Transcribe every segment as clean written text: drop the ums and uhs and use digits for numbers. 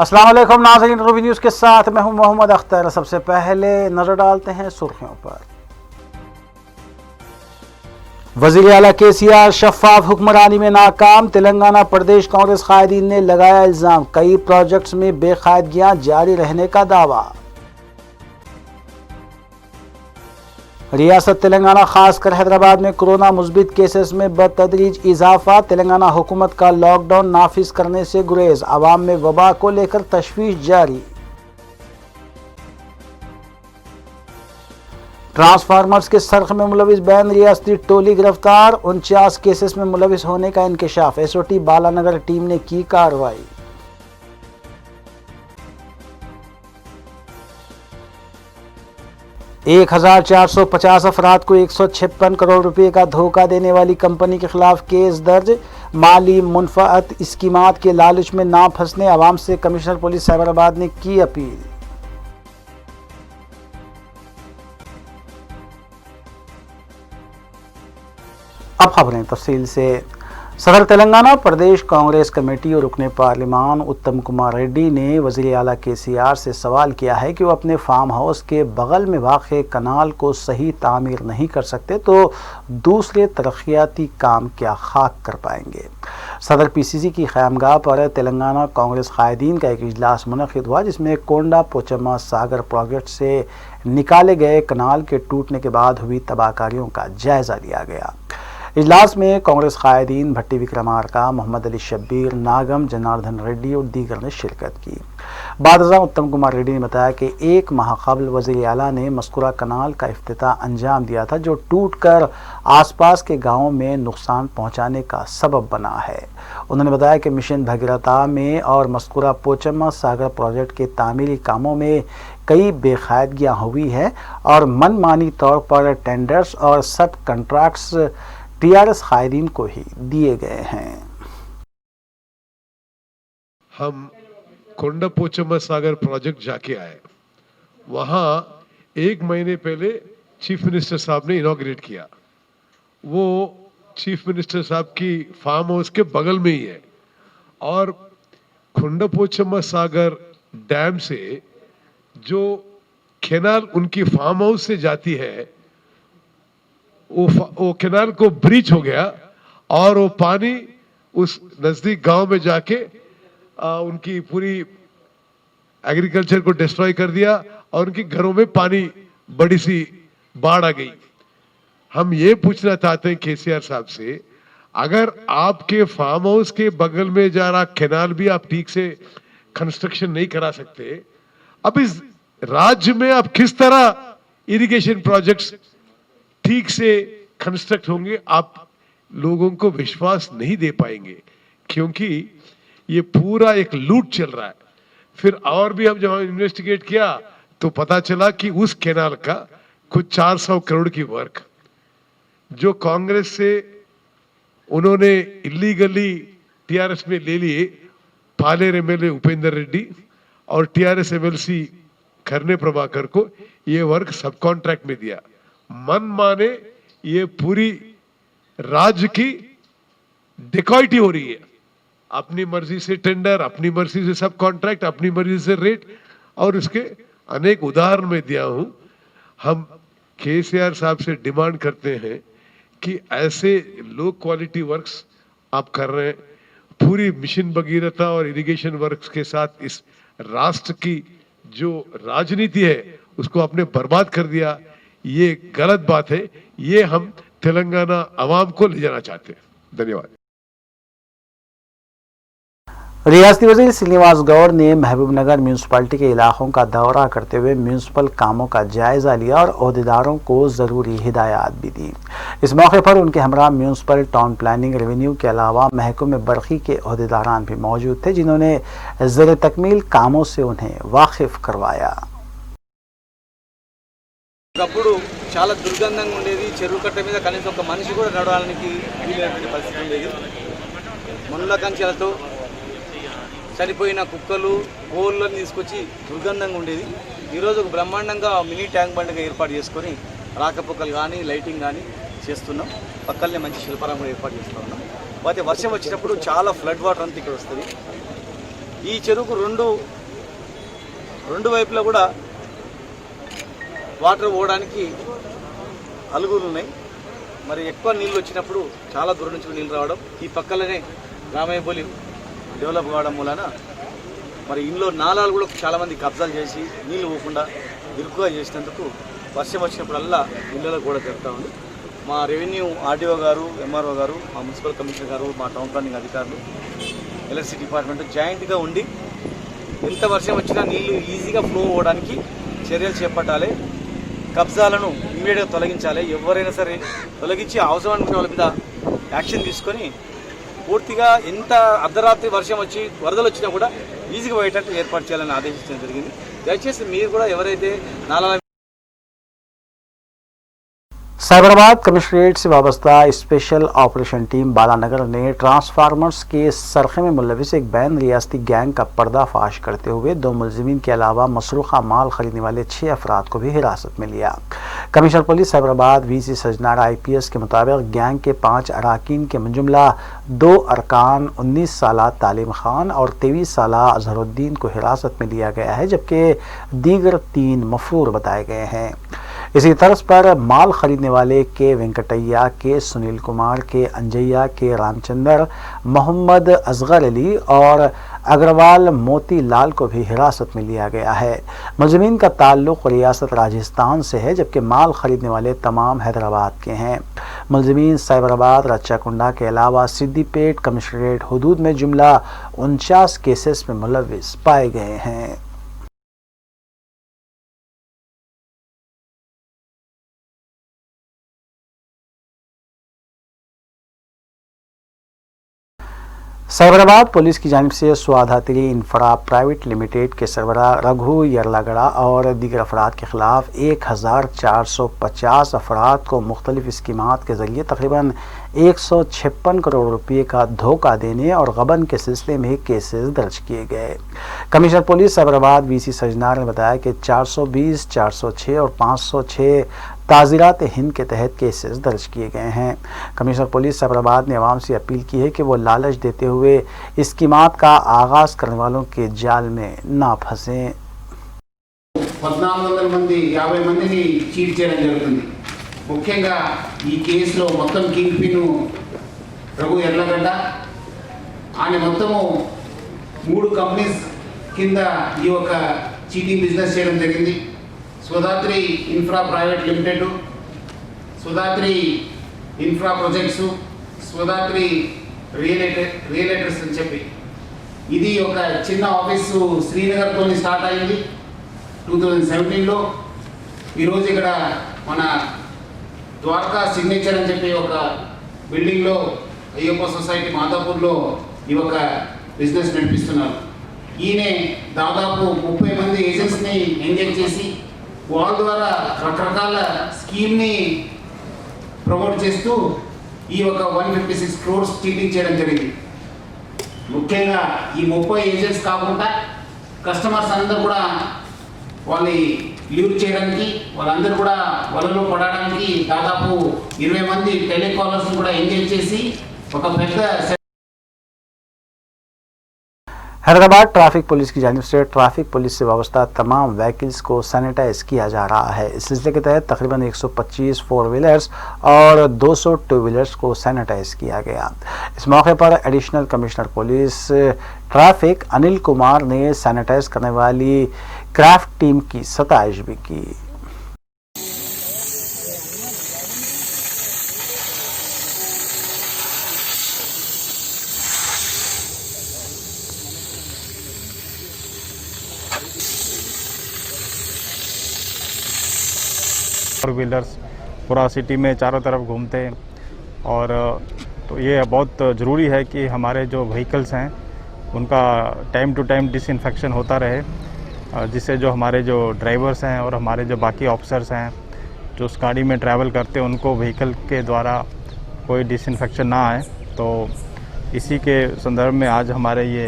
अस्सलाम वालेकुम नाज़रीन, रूबी न्यूज़ के साथ मैं हूं मोहम्मद अख्तर। सबसे पहले नजर डालते हैं सुर्खियों पर। वज़ीर आला केसीआर शफाफ हुक्मरानी में नाकाम। तेलंगाना प्रदेश कांग्रेस कायदीन ने लगाया इल्जाम, कई प्रोजेक्ट्स में बेकायदगियां जारी रहने का दावा। रियासत तेलंगाना खासकर हैदराबाद में कोरोना मुस्बित केसेस में बतदरीज इजाफा। तेलंगाना हुकूमत का लॉकडाउन नाफिज करने से गुरेज, आवाम में वबा को लेकर तशवीश जारी। ट्रांसफार्मर्स के सर्ख में मुलविस बैन रियासती टोली गिरफ्तार। 49 केसेस में मुलविस होने का इंकशाफ। एसओटी बालानगर टीम ने की कार्रवाई। एक 1450 अफराद को 156 करोड़ रुपए का धोखा देने वाली कंपनी के खिलाफ केस दर्ज। माली मुनफ़अत स्कीमात के लालच में ना फंसने, आवाम से कमिश्नर पुलिस साइबराबाद ने की अपील। अब खबरें तफसील से। सदर तेलंगाना प्रदेश कांग्रेस कमेटी और रुकने पार्लिमान उत्तम कुमार रेड्डी ने वज़ीर आला केसीआर से सवाल किया है कि वो अपने फार्म हाउस के बगल में वाक़े कनाल को सही तामीर नहीं कर सकते तो दूसरे तरक्याती काम क्या खाक कर पाएंगे। सदर पीसीसी की ख़यामगाह पर तेलंगाना कांग्रेस कायदीन का एक इजलास मुनक़िद हुआ, जिसमें कोंडा पोचम्मा सागर प्रोजेक्ट से निकाले गए कनाल के टूटने के बाद हुई तबाहकारियों का जायज़ा लिया गया। इजलास में कांग्रेस कायदीन भट्टी विक्रमार्का, मोहम्मद अली शब्बीर, नागम, जनार्दन रेड्डी और दीगर ने शिरकत की। बादशाह उत्तम कुमार रेड्डी ने बताया कि एक माह कबल वज़ीर आला ने मस्कुरा कनाल का इफ्तिताह अंजाम दिया था, जो टूट कर आसपास के गाँवों में नुकसान पहुँचाने का सबब बना है। उन्होंने बताया कि मिशन भगीरथा में और मस्कुरा पोचम्मा सागर प्रोजेक्ट के तामीरी कामों में कई बेकायदगियाँ हुई हैं और मनमानी तौर पर टेंडर्स और सब कंट्रैक्ट्स टीआरएस कायदीन को ही दिए गए हैं। हम कोंडा पोचम्मा सागर प्रोजेक्ट जाके आए। वहाँ 1 महीने पहले चीफ मिनिस्टर साहब ने इनॉग्रेट किया। वो चीफ मिनिस्टर साहब की फार्म हाउस के बगल में ही है और कोंडा पोचम्मा सागर डैम से जो कैनाल उनकी फार्म हाउस से जाती है, वो कैनाल को ब्रीच हो गया और वो पानी उस नजदीक गांव में जाके उनकी पूरी एग्रीकल्चर को डिस्ट्रॉय कर दिया और उनके घरों में पानी बड़ी सी बाढ़ आ गई। हम ये पूछना चाहते हैं केसीआर साहब से, अगर आपके फार्म हाउस के बगल में जा रहा कैनाल भी आप ठीक से कंस्ट्रक्शन नहीं करा सकते, अब इस राज्य में आप किस तरह इरिगेशन प्रोजेक्ट्स ठीक से कंस्ट्रक्ट होंगे? आप लोगों को विश्वास नहीं दे पाएंगे क्योंकि ये पूरा एक लूट चल रहा है। फिर और भी हम जब इन्वेस्टिगेट किया तो पता चला कि उस कैनाल का कुछ 400 करोड़ की वर्क जो कांग्रेस से उन्होंने इलीगली टीआरएस में ले लिए, पालेर एमएलए उपेंद्र रेड्डी और टीआरएस एमएलसी खरने प्रभाकर को ये वर्क सब कॉन्ट्रैक्ट में दिया। मन माने ये पूरी राज्य की डिकॉइटी हो रही है। अपनी मर्जी से टेंडर, अपनी मर्जी से सब कॉन्ट्रैक्ट, अपनी मर्जी से रेट, और उसके अनेक उदाहरण में दिया हूं। हम केसीआर साहब से डिमांड करते हैं कि ऐसे लो क्वालिटी वर्क्स आप कर रहे हैं, पूरी मिशन भगीरथा और इरिगेशन वर्क्स के साथ इस राष्ट्र की जो राजनीति है उसको आपने बर्बाद कर दिया। ये गलत बात है। ये हम तेलंगाना अवाम को ले जाना चाहते हैं। धन्यवाद। रियासती वज़ीर श्रीनिवास गौड़ ने महबूबनगर म्यूनसिपलिटी के इलाकों का दौरा करते हुए म्यूनसिपल कामों का जायज़ा लिया और ओहदेदारों को ज़रूरी हिदायत भी दी। इस मौके पर उनके हमरा म्यूनसिपल टाउन प्लानिंग रेवेन्यू के अलावा महकमे बरक़ी के ओहदेदारान भी मौजूद थे, जिन्होंने ज़ेर तकमील कामों से उन्हें वाकिफ़ करवाया। ఒకప్పుడు చాలా దుర్గంధంగా ఉండేది, చెరువు కట్ట మీద కనీసం ఒక మనిషి కూడా నడవడానికి వీలైనటువంటి పరిస్థితి ఉండేది। ముళ్ళ కంచెలతో చనిపోయిన కుక్కలు, కోళ్ళను తీసుకొచ్చి దుర్గంధంగా ఉండేది। ఈరోజు ఒక బ్రహ్మాండంగా మినీ ట్యాంక్ బండ్గా ఏర్పాటు చేసుకొని రాకపోకలు కానీ లైటింగ్ కానీ చేస్తున్నాం। పక్కనే మంచి శిల్పారామం కూడా ఏర్పాటు చేస్తూ ఉన్నాం। అయితే వర్షం వచ్చినప్పుడు చాలా ఫ్లడ్ వాటర్ అంతా ఇక్కడ వస్తుంది। ఈ చెరువుకు 2 రెండు వైపులా కూడా వాటర్ పోవడానికి అలుగులు ఉన్నాయి. మరి ఎక్కువ నీళ్ళు వచ్చినప్పుడు చాలా దూరం నుంచి నీళ్ళు రావడం, ఈ పక్కలనే రామయ్యపల్లి డెవలప్ కావడం వలన మరి ఇంట్లో నాలాలు కూడా చాలామంది కబ్జాలు చేసి నీళ్ళు పోకుండా ఇరుకుగా చేసినందుకు వర్షం వచ్చినప్పుడల్లా ఇళ్ళలో కూడా జరుగుతూ ఉంది. మా రెవెన్యూ ఆర్డీఓ గారు, ఎంఆర్ఓ గారు, మా మున్సిపల్ కమిషనర్ గారు, మా టౌన్ ప్లానింగ్ అధికారులు, ఎలక్ట్రిసిటీ డిపార్ట్మెంట్ జాయింట్గా ఉండి ఎంత వర్షం వచ్చినా నీళ్లు ఈజీగా ఫ్లో అవ్వడానికి చర్యలు చేపట్టాలి. కబ్జాలను ఇమ్మీడియట్గా తొలగించాలి. ఎవరైనా సరే తొలగించి అవసరమైన వాళ్ళ మీద యాక్షన్ తీసుకొని పూర్తిగా ఎంత అర్ధరాత్రి వర్షం వచ్చి వరదలు వచ్చినా కూడా ఈజీగా పోయేటట్టు ఏర్పాటు చేయాలని ఆదేశించడం జరిగింది. దయచేసి మీరు కూడా ఎవరైతే నాలా साइबराबाद कमिश्नरेट से वाबस्ता स्पेशल ऑपरेशन टीम बालानगर ने ट्रांसफार्मर्स के सरखे में मुलविस एक बैन रियासती गैंग का पर्दाफाश करते हुए 2 मुलजिमीन के अलावा मसरूखा माल खरीदने वाले 6 अफराद को भी हिरासत में लिया। Commissioner police Cyberabad VC Sajjanar IPS के मुताबिक गैंग के 5 अराकीन के जुमला 2 अरकान 19 साल तालिम खान और 23 साल अजहरुद्दीन को हिरासत में लिया गया है, जबकि दीगर 3 मफरूर बताए गए हैं। इसी तर्ज पर माल खरीदने वाले के वेंकटैया, के सुनील कुमार, के अंजैया, के रामचंद्र, मोहम्मद असगर अली और अग्रवाल मोती लाल को भी हिरासत में लिया गया है। मुलजिमीन का ताल्लुक रियासत राजस्थान से है, जबकि माल खरीदने वाले तमाम हैदराबाद के हैं। मुलजिमीन साइबराबाद, रच्चाकुंडा के अलावा सिद्दीपेट कमिश्नरेट हदूद में जुमला 49 केसेस में मुलविस पाए गए हैं। साइबराबाद पुलिस की जानिब से स्वाधात्री इंफ्रा प्राइवेट लिमिटेड के सरबराह रघु यरलागड़ा और दीगर अफराद के खिलाफ 1450 अफराद को मुख्तलिफ स्कीमात के ज़रिए तकरीबन 156 करोड़ रुपये का धोखा देने और गबन के सिलसिले में केसेस दर्ज किए गए। Commissioner police Cyberabad VC Sajjanar ने बताया कि 420, 406 और 506 ताज़ीरात हिंद के तहत केसेस दर्ज किए गए हैं। कमिश्नर पुलिस साइबराबाद ने अवाम से अपील की है कि वो लालच देते हुए स्कीमात का आगाज़ करने वालों के जाल में ना फंसें। 1400 మంది 50 మందిని చీట్ చేయడం జరుగుతుంది. ముఖ్యంగా ఈ కేసులో మొత్తం కింగ్ పిన్ రఘు ఎర్లగడ్డ ఆయన మొత్తము 3 కంపెనీస్ కింద ఈ ఒక చీటింగ్ బిజినెస్ చేయడం జరిగింది. Swadhatri infra private limited, Swadhatri infra projects, Swadhatri realtors అని చెప్పి ఇది ఒక చిన్న ఆఫీసు శ్రీనగర్తో స్టార్ట్ అయింది 2017లో. ఈరోజు ఇక్కడ మన ద్వారకా సిగ్నేచర్ అని చెప్పి ఒక బిల్డింగ్లో అయ్యప్ప సొసైటీ మాదాపూర్లో ఈ ఒక బిజినెస్ నడిపిస్తున్నారు. ఈయనే దాదాపు 30 మంది ఏజెంట్స్ని ఎంగేజ్ చేసి వాళ్ళ ద్వారా రకరకాల స్కీమ్ని ప్రమోట్ చేస్తూ ఈ ఒక 156 crores చీటింగ్ చేయడం జరిగింది. ముఖ్యంగా ఈ 30 ఏజెంట్స్ కాకుండా కస్టమర్స్ అందరూ కూడా వాళ్ళ లీవ్ చేయడానికి, వాళ్ళందరూ కూడా వలలో పడడానికి దాదాపు 20 మంది టెలికాలర్స్ కూడా ఎంగేజ్ చేసి ఒక పెద్ద हैदराबाद ट्रैफिक पुलिस की जानिब से ट्रैफिक पुलिस से वाबस्ता तमाम व्हीकल्स को सैनिटाइज किया जा रहा है। इस सिलसिले के तहत तकरीबन 125 4 व्हीलर्स और 200 2 व्हीलर्स को सैनिटाइज किया गया। इस मौके पर additional commissioner police traffic Anil Kumar ने सैनिटाइज करने वाली क्राफ्ट टीम की सताइश भी की। फोर व्हीलर्स पूरा सिटी में चारों तरफ घूमते हैं और तो ये बहुत ज़रूरी है कि हमारे जो व्हीकल्स हैं उनका टाइम टू टाइम डिसइंफेक्शन होता रहे, जिससे जो हमारे जो ड्राइवर्स हैं और हमारे जो बाकी ऑफिसर्स हैं जो उस गाड़ी में ट्रैवल करते हैं उनको व्हीकल के द्वारा कोई डिसइंफेक्शन ना आए। तो इसी के संदर्भ में आज हमारे ये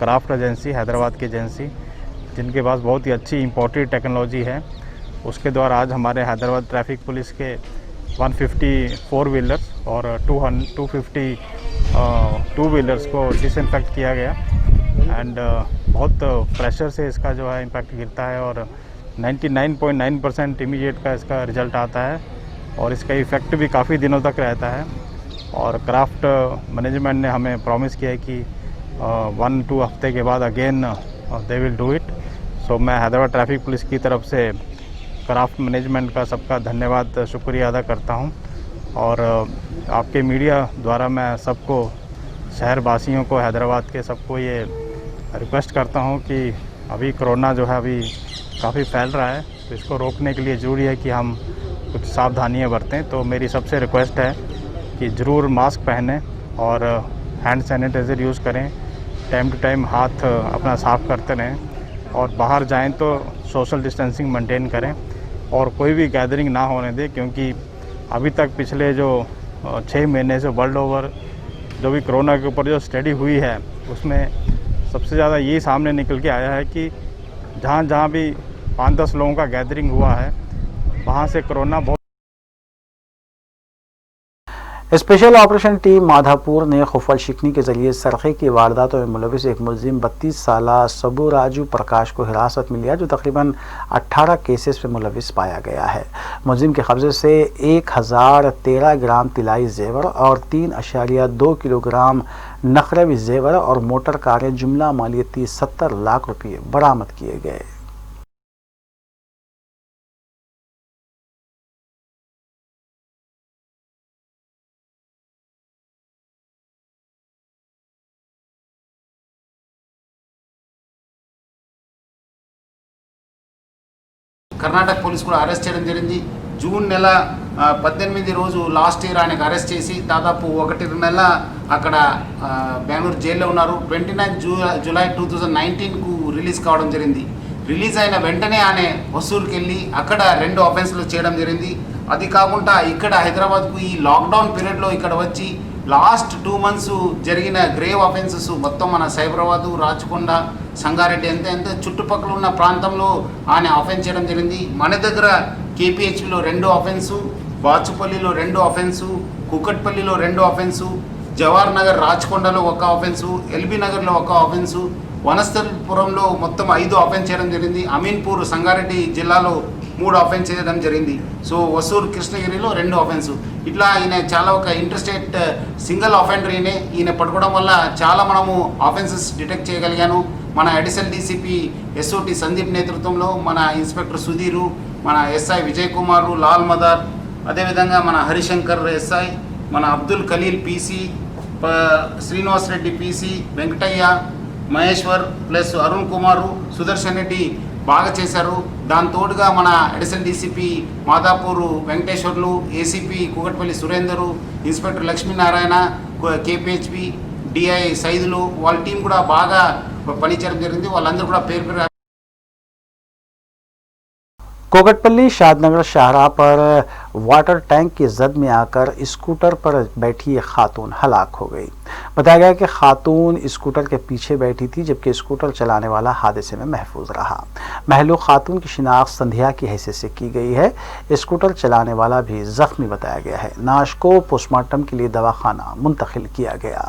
क्राफ्ट एजेंसी, हैदराबाद की एजेंसी, जिनके पास बहुत ही अच्छी इम्पोर्टेड टेक्नोलॉजी है, उसके द्वारा आज हमारे हैदराबाद ट्रैफिक पुलिस के 154 व्हीलर्स और 250 2 व्हीलर्स को डिसइंफेक्ट किया गया एंड बहुत प्रेशर से इसका जो है इम्पैक्ट गिरता है और 99.9% इमीडिएट का इसका रिज़ल्ट आता है और इसका इफ़ेक्ट भी काफ़ी दिनों तक रहता है। और क्राफ्ट मैनेजमेंट ने हमें प्रॉमिस किया है कि 1-2 हफ्ते के बाद again they will do it. So मैं हैदराबाद ट्रैफिक पुलिस की तरफ से क्राफ्ट मैनेजमेंट का सबका धन्यवाद शुक्रिया अदा करता हूं और आपके मीडिया द्वारा मैं सबको शहरवासियों को हैदराबाद के सबको ये रिक्वेस्ट करता हूं कि अभी कोरोना जो है अभी काफ़ी फैल रहा है, तो इसको रोकने के लिए ज़रूरी है कि हम कुछ सावधानियां बरतें। तो मेरी सबसे रिक्वेस्ट है कि ज़रूर मास्क पहनें और हैंड सैनिटाइज़र यूज़ करें, टाइम टू टाइम हाथ अपना साफ़ करते रहें और बाहर जाएं तो सोशल डिस्टेंसिंग मेंटेन करें और कोई भी गैदरिंग ना होने दें, क्योंकि अभी तक पिछले जो 6 महीने से वर्ल्ड ओवर जो भी कोरोना के ऊपर जो स्टडी हुई है उसमें सबसे ज़्यादा यही सामने निकल के आया है कि जहाँ भी 5-10 लोगों का गैदरिंग हुआ है वहाँ से कोरोना बहुत। स्पेशल ऑपरेशन टीम माधापुर ने खुफल शिकनी के जरिए सरखे की वारदातों में मुलविस एक मुलजिम 32 साला सबू राजू प्रकाश को हिरासत में लिया, जो तकरीबन 18 केसेस में मुलविस पाया गया है। मुलजिम के कब्जे से 1013 ग्राम तिलाई जेवर और 3.2 किलोग्राम नखरवी जेवर और मोटर कारें जुमला मालियती 70 लाख रुपये बरामद किए गए। కర్ణాటక పోలీసు కూడా అరెస్ట్ చేయడం జరిగింది. జూన్ నెల 18 రోజు లాస్ట్ ఇయర్ ఆయనకు అరెస్ట్ చేసి దాదాపు 1 నెల అక్కడ బెంగళూరు జైల్లో ఉన్నారు. 29 జూలై 2019కు రిలీజ్ కావడం జరిగింది. రిలీజ్ అయిన వెంటనే ఆయన వసూలుకి వెళ్ళి అక్కడ 2 ఆఫెన్స్లు చేయడం జరిగింది. అది కాకుండా ఇక్కడ హైదరాబాద్కు ఈ లాక్డౌన్ పీరియడ్లో ఇక్కడ వచ్చి లాస్ట్ 2 మంత్స్ జరిగిన గ్రేవ్ అఫెన్సెస్ మొత్తం మన సైబరాబాదు, రాచకొండ, సంగారెడ్డి ఎంత చుట్టుపక్కల ఉన్న ప్రాంతంలో ఆయన అఫెన్స్ చేయడం జరిగింది. మన దగ్గర కేపీహెచ్పిలో 2 అఫెన్సు, బాచుపల్లిలో 2 అఫెన్సు, కుకట్పల్లిలో 2 అఫెన్సు, జవహర్ నగర్ రాచకొండలో 1 అఫెన్సు, ఎల్బీ నగర్లో 1 అఫెన్సు, వనస్థలిపురంలో మొత్తం 5 అఫెన్స్ చేయడం జరిగింది. అమీన్పూర్ సంగారెడ్డి జిల్లాలో 3 అఫెన్స్ చేయడం జరిగింది. సో వసూర్ కృష్ణగిరిలో 2 అఫెన్స్. ఇట్లా ఈయన చాలా ఒక ఇంటర్స్టేట్ సింగిల్ అఫెండర్. ఈయన పట్టుకోవడం వల్ల చాలా మనము అఫెన్సెస్ డిటెక్ట్ చేయగలిగాను. మన అడిషనల్ డీసీపీ ఎస్ఓటి సందీప్ నేతృత్వంలో మన ఇన్స్పెక్టర్ సుధీరు, మన ఎస్ఐ విజయ్ కుమారు, లాల్ మదార్, అదేవిధంగా మన హరిశంకర్ ఎస్ఐ, మన Abdul Khaleel PC, Srinivas Reddy PC, Venkataiah, Maheshwar plus Arun Kumar, Sudarshan Reddy బాగా చేశారు. దాని తోడుగా మన additional DCP Madhapur Venkateswarlu, ACP Kukatpally Surender, inspector Lakshminarayana, KPHB DI Saidulu, వాళ్ళ టీం కూడా బాగా పనిచేయడం జరిగింది. వాళ్ళందరూ కూడా పేరు कोकटपल्ली शादनगर शाहराह पर वाटर टैंक की जद में आकर स्कूटर पर बैठी एक खातून हलाक हो गई। बताया गया कि खातून स्कूटर के पीछे बैठी थी, जबकि स्कूटर चलाने वाला हादसे में महफूज रहा। महलूक खातून की शिनाख्त संध्या की हैसियत से की गई है। स्कूटर चलाने वाला भी जख्मी बताया गया है। नाश को पोस्टमार्टम के लिए दवाखाना मुंतकिल किया गया।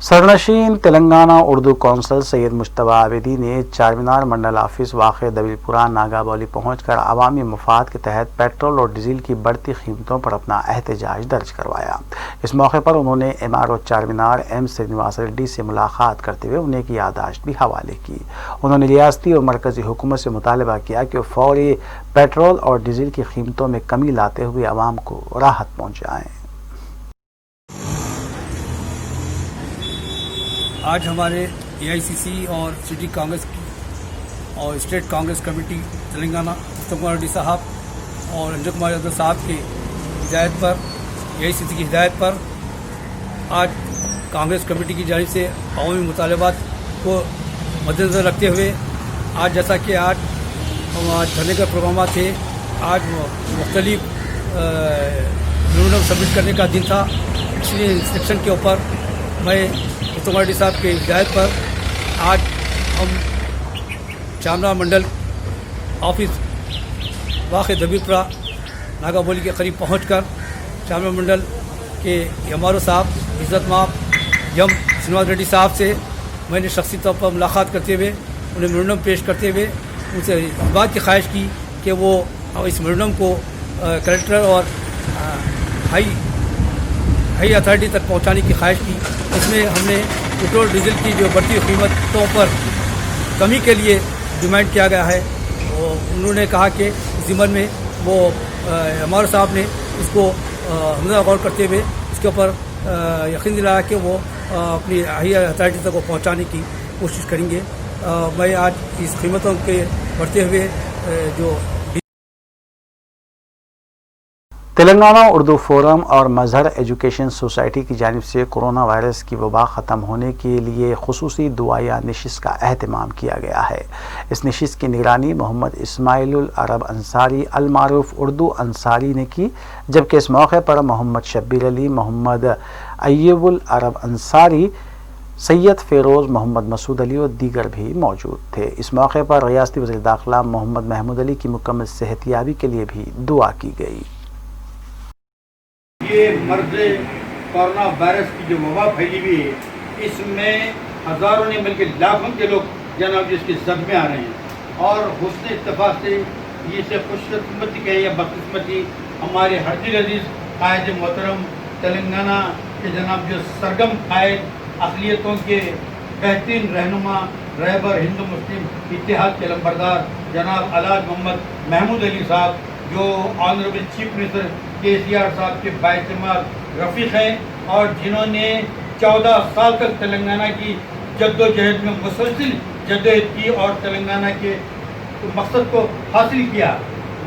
सरनशीन तेलंगाना उर्दू कौंसल सैयद मुश्तबा आबिदी ने चारमीनार मंडल ऑफिस वाक़ दबिलपुरा नागाबौली पहुंचकर अवामी मफाद के तहत पेट्रोल और डीजल की बढ़ती कीमतों पर अपना एहतजाज दर्ज करवाया। इस मौके पर उन्होंने एमआरओ चारमीनार एम श्रीनिवास रेड्डी से मुलाकात करते हुए उन्हें की याददाश्त भी हवाले की। उन्होंने रियासती और मरकजी हुकूमत से मुतालबा किया कि फौरी पेट्रोल और डीजल की कीमतों में कमी लाते हुए आवाम को राहत पहुँचाएँ। आज हमारे एआईसीसी और सिटी कांग्रेस और स्टेट कांग्रेस कमेटी तेलंगाना उत्तम कुमार रेड्डी साहब और अंजन कुमार यादव साहब की हिदायत पर, एआईसीसी की हिदायत पर आज कांग्रेस कमेटी की जानिब से अवामी मुतालबात को मद्देनज़र रखते हुए आज जैसा कि आज धरने का प्रोग्राम थे, आज मुख्तलिफ मेमोरेंडम सबमिट करने का दिन था, इसलिए इंस्ट्रक्शन के ऊपर मैं उत्तम कुमार रेड्डी साहब के हिदायत पर आज हम चामरा मंडल ऑफिस वाक़ दबीपुरा नागाबोली के करीब पहुंचकर चामरा मंडल के एमआरओ साहब इज़्ज़त माब यम श्रीनिवास रेड्डी साहब से मैंने शख्सी तौर पर मुलाकात करते हुए उन्हें मेमोरेंडम पेश करते हुए उनसे इस बात की ख्वाहिश की कि वो इस मेमोरेंडम को कलेक्टर और हाई अथॉरिटी तक पहुंचाने की ख्वाहिश की। इसमें हमने पेट्रोल डीजल की जो बढ़ती हुई कीमतों पर कमी के लिए डिमांड किया गया है। और उन्होंने कहा कि इस ज़िम्मन में वो हमारे साहब ने इसको हमला गौर करते हुए इसके ऊपर यकीन दिलाया कि वो अपनी हाई अथॉरिटी तक को पहुँचाने की कोशिश करेंगे। मैं आज इस कीमतों के बढ़ते हुए जो तेलंगाना उर्दू फोरम और मजहर एजुकेशन सोसाइटी की जानिब से कोरोना वायरस की वबा ख़त्म होने के लिए खुसूसी दुआया नशिस्त का अहतमाम किया गया है। इस नशिस्त की निगरानी मोहम्मद इस्माइलुल अरब अंसारी अल मारूफ उर्दू अंसारी ने की, जबकि इस मौके पर मोहम्मद शब्बीर अली, मोहम्मद अय्यूबुल अरब अंसारी, सैयद फ़िरोज़, मोहम्मद मसूद अली और दीगर भी मौजूद थे। इस मौके पर रियासती वज़ीर दाखिला मोहम्मद महमूद अली की मुकम्मल सेहतियाबी के लिए भी दुआ की गई। ये मर्ज कोरोना वायरस की जो वबा फैली हुई है, इसमें हज़ारों ने बल्कि लाखों के लोग जनाब जिसकी जद में आ रहे हैं। और हुस्न इत्तफाक से ये से खुशकिस्मती कहे या बदकिस्मती हमारे हर्जिल अजीज़ कायद मोहतरम तेलंगाना के जनाब जो सरगम कायद अक़लियतों के बेहतरीन रहनुमा रहबर हिंदू मुस्लिम इत्तेहाद के लंबरदार जनाब अलाज मोहम्मद महमूद अली साहब, जो ऑनरेबल चीफ मिनिस्टर KCR साहब के बाइतमाद रफ़ीक हैं और जिन्होंने 14 साल तक तेलंगाना की जद्दोजहद में मुसलसिल जद्दोजहद की और तेलंगाना के मकसद को हासिल किया।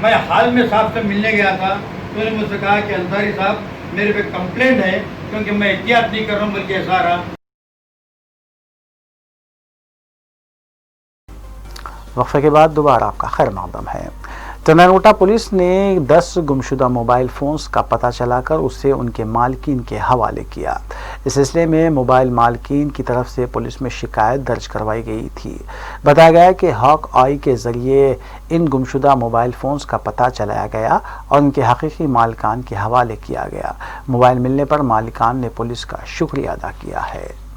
मैं हाल में साहब से मिलने गया था तो उन्होंने मुझसे कहा कि अंसारी साहब मेरे पे कंप्लेंट है क्योंकि मैं एहतियात नहीं कर रहा हूँ बल्कि ऐसा रहा। वक्फे के बाद दोबारा आपका खैर मकदम है। तनानोटा पुलिस ने 10 गुमशुदा मोबाइल फ़ोन्स का पता चलाकर उसे उनके मालकीन के हवाले किया। इस सिलसिले में मोबाइल मालकीन की तरफ से पुलिस में शिकायत दर्ज करवाई गई थी। बताया गया कि हॉक आई के ज़रिए इन गुमशुदा मोबाइल फ़ोन्स का पता चलाया गया और उनके हकीकी मालिकान के हवाले किया गया। मोबाइल मिलने पर मालिकान ने पुलिस का शुक्रिया अदा किया है।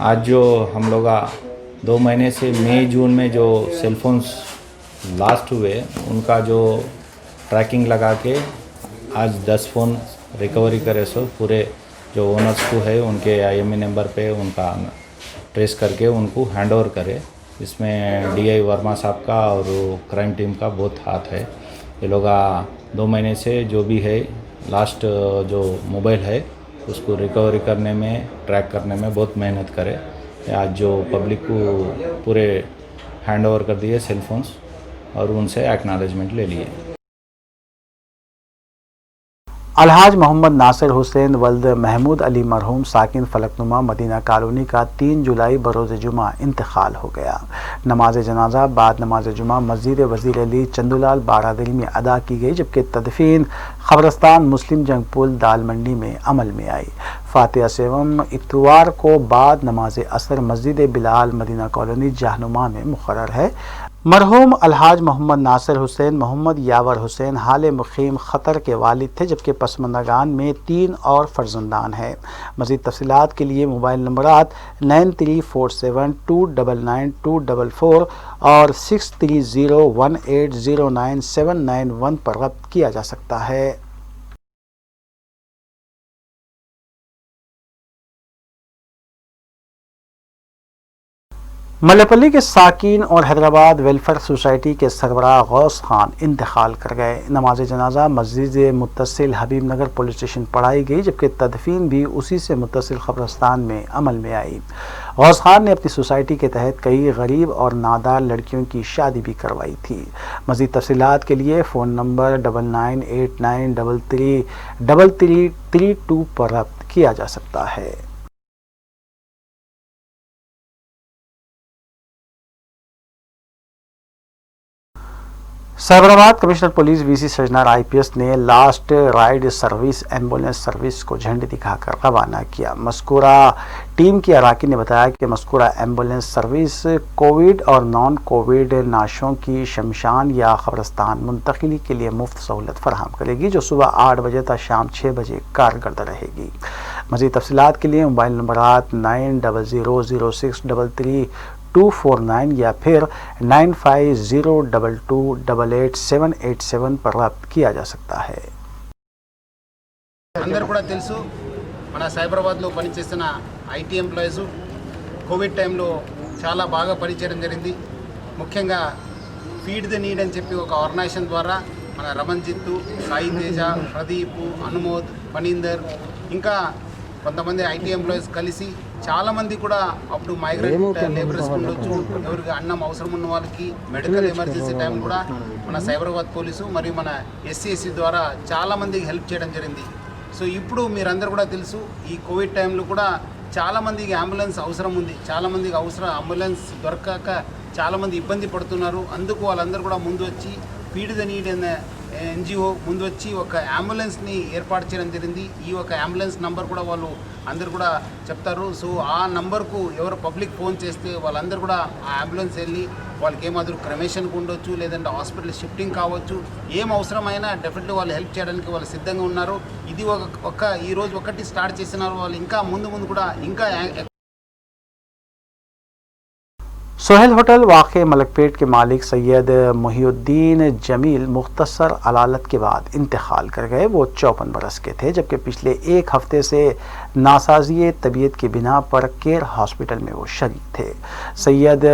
आज जो हम लोग 2 महीने से मई जून में जो सेलफोन्स लास्ट हुए उनका जो ट्रैकिंग लगा के आज 10 फ़ोन रिकवरी करे। सो पूरे जो ओनर्स को है उनके IMEI नंबर पे उनका ट्रेस करके उनको हैंड ओवर करे। इसमें DI वर्मा साहब का और क्राइम टीम का बहुत हाथ है। ये लोग 2 महीने से जो भी है लास्ट जो मोबाइल है उसको रिकवरी करने में ट्रैक करने में बहुत मेहनत करे। आज जो पब्लिक को पूरे हैंड ओवर कर दिए सेलफोन्स और उनसे एक्नॉलेजमेंट ले लिए। अलहाज मोहम्मद नासिर हुसैन वल्द महमूद अली मरहूम साकिन फलकनुमा मदीना कॉलोनी का 3 जुलाई बरोज़ जुमा इंतकाल हो गया। नमाज जनाजा बाद नमाज जुमा मस्जिद वज़ीर अली चंदूलाल बारादरी में अदा की गई, जबकि तदफीन खबरस्तान मुस्लिम जंग पुल दाल मंडी में अमल में आई। फातिहा सेवम इतवार को बाद नमाज असर मस्जिद बिलाल मदीना कॉलोनी जहनुमा में मुकर्रर है। मरहूम अलहाज मोहम्मद नासिर हुसैन मोहम्मद यावर हुसैन हाल मुकीम ख़तर के वालिद थे, जबकि पसमंदागान में 3 और फर्जंदान हैं। मज़ीद तफसीलात के लिए मोबाइल नंबरात 9347299244 और 6301809791 पर रब्त किया जा सकता है। मल्लेपल्ली के साकिन और हैदराबाद वेलफेयर सोसाइटी के सरबराह गौस खान इंतकाल कर गए। नमाज जनाजा मस्जिद मुत्तसिल हबीब नगर पुलिस स्टेशन पढ़ाई गई, जबकि तदफीन भी उसी से मुत्तसिल कब्रिस्तान में अमल में आई। गौस खान ने अपनी सोसाइटी के तहत कई गरीब और नादार लड़कियों की शादी भी करवाई थी। मज़ीद तफसीलात के लिए फ़ोन नंबर 9989333332 पर रब्त किया जा सकता है। Cyberabad commissioner police VC Sajjanar IPS ने last ride service ambulance service को झंडी दिखाकर रवाना किया। मस्कूरा टीम के अराकीन ने बताया कि मस्कूरा एम्बुलेंस सर्विस कोविड और नॉन कोविड नाशों की शमशान या कब्रिस्तान मुंतकिली के लिए मुफ्त सहूलत फराहम करेगी, जो सुबह 8 बजे तक शाम 6 बजे कारगर रहेगी। मज़ीद तफसीलात के लिए मोबाइल नंबरात 9006333249 या फिर 9502288787 पर रब्त किया जा सकता है। అందరూ కూడా తెలుసు, మన సైబరాబాద్లో పనిచేస్తున్న ఐటీ ఎంప్లాయీస్ కోవిడ్ టైంలో చాలా బాగా పనిచేయడం జరిగింది. ముఖ్యంగా ఫీడ్ ద నీడ్ అని చెప్పి ఒక ఆర్గనైజేషన్ ద్వారా మన రమణ్జిత్తు, సాయి తేజ, ప్రదీప్, అనుమోద్, ఫణీందర్ ఇంకా కొంతమంది ఐటీ ఎంప్లాయీస్ కలిసి చాలామంది కూడా అప్పుడు మైగ్రెంట్ లేబరర్స్ ఉండొచ్చు, ఎవరికి అన్నం అవసరం ఉన్న వాళ్ళకి మెడికల్ ఎమర్జెన్సీ టైం కూడా మన సైబరాబాద్ పోలీసు మరియు మన ఎస్సీఎస్సీ ద్వారా చాలామందికి హెల్ప్ చేయడం జరిగింది. సో ఇప్పుడు మీరందరూ కూడా తెలుసు, ఈ కోవిడ్ టైంలో కూడా చాలామందికి అంబులెన్స్ అవసరం ఉంది. చాలామందికి అంబులెన్స్ దొరకక చాలామంది ఇబ్బంది పడుతున్నారు. అందుకు వాళ్ళందరూ కూడా ముందు వచ్చి ఫీడ్ ద నీడ్ అనే ఎన్జిఓ ముందు వచ్చి ఒక అంబులెన్స్ని ఏర్పాటు చేయడం జరిగింది. ఈ ఒక అంబులెన్స్ నంబర్ కూడా వాళ్ళు అందరూ కూడా చెప్తారు. సో ఆ నంబర్కు ఎవరు పబ్లిక్ ఫోన్ చేస్తే వాళ్ళందరూ కూడా ఆ అంబులెన్స్ వెళ్ళి వాళ్ళకి ఏమాదిరి క్రమేషన్కి ఉండొచ్చు, లేదంటే హాస్పిటల్ షిఫ్టింగ్ కావచ్చు, ఏం అవసరమైనా డెఫినెట్లీ వాళ్ళు హెల్ప్ చేయడానికి వాళ్ళు సిద్ధంగా ఉన్నారు. ఇది ఈ రోజు ఒకటి స్టార్ట్ చేసినారు. వాళ్ళు ఇంకా ముందు కూడా ఇంకా सोहेल होटल वाक़े मलकपेट के मालिक सैयद मोहिउद्दीन जमील मुख्तसर अलालत के बाद इंतकाल कर गए। वो 54 बरस के थे, जबकि पिछले एक हफ्ते से नासाजी तबीयत की बिना पर केयर हॉस्पिटल में वो शरीक थे। सैयद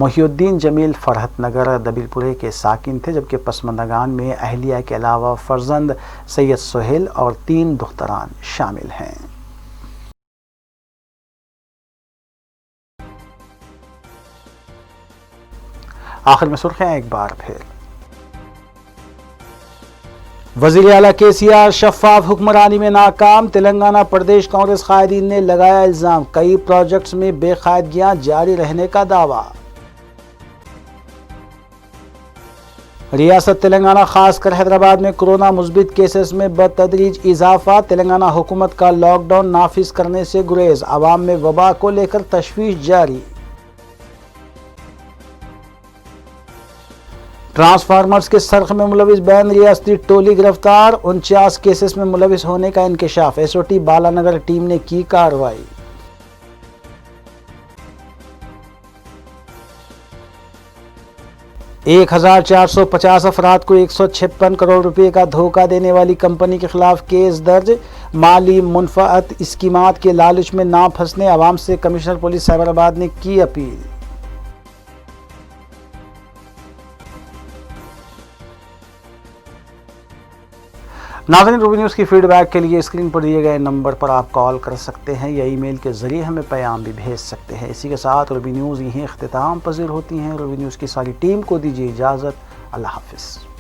मोहिउद्दीन जमील फरहत नगर दबिलपुरे के साकिन थे, जबकि पसमंदगान में अहलिया के अलावा फर्जंद सैयद सोहेल और 3 दुख्तरान शामिल हैं। आखिर में सुर्खियां एक बार फिर। वज़ीर आला केसीआर शफाफ हुक्मरानी में नाकाम। तेलंगाना प्रदेश कांग्रेस कायदीन ने लगाया इल्जाम, कई प्रोजेक्ट्स में बेकायदगियां जारी रहने का दावा। रियासत तेलंगाना खासकर हैदराबाद में कोरोना मुस्बित केसेस में बतदरीज इजाफा। तेलंगाना हुकूमत का लॉकडाउन नाफिज करने से गुरेज, आवाम में वबा को लेकर तशवीश जारी। ट्रांसफार्मर्स के सर्ख में मुलविस बैन रियासती टोली गिरफ्तार। 49 केसेस में मुलविस होने का इंकशाफ। एसओटी बालानगर टीम ने की कार्रवाई। एक 1450 अफराद को 156 करोड़ रुपए का धोखा देने वाली कंपनी के खिलाफ केस दर्ज। माली मुनफात स्कीमात के लालच में ना फंसने, आवाम से कमिश्नर पुलिस साइबराबाद ने की अपील। नाज़रीन, रूबी न्यूज़ की फीडबैक के लिए स्क्रीन पर दिए गए नंबर पर आप कॉल कर सकते हैं या ईमेल के ज़रिए हमें पैगाम भी भेज सकते हैं। इसी के साथ रूबी न्यूज़ यहीं इख्तिताम पज़ीर होती हैं। रूबी न्यूज़ की सारी टीम को दीजिए इजाज़त। अल्लाह हाफ़िज़।